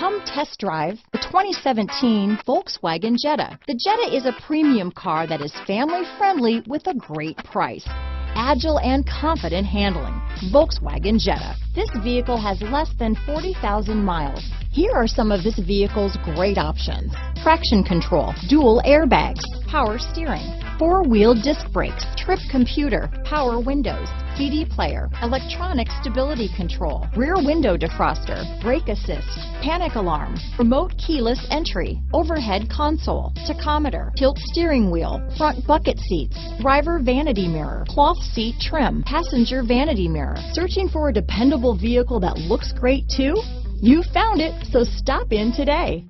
Come test drive the 2017 Volkswagen Jetta. The Jetta is a premium car that is family friendly with a great price. Agile and confident handling. Volkswagen Jetta. This vehicle has less than 40,000 miles. Here are some of this vehicle's great options: traction control, dual airbags, power steering, four-wheel disc brakes, trip computer, power windows, CD player, electronic stability control, rear window defroster, brake assist, panic alarm, remote keyless entry, overhead console, tachometer, tilt steering wheel, front bucket seats, driver vanity mirror, cloth seat trim, passenger vanity mirror. Searching for a dependable vehicle that looks great too? You found it, so stop in today.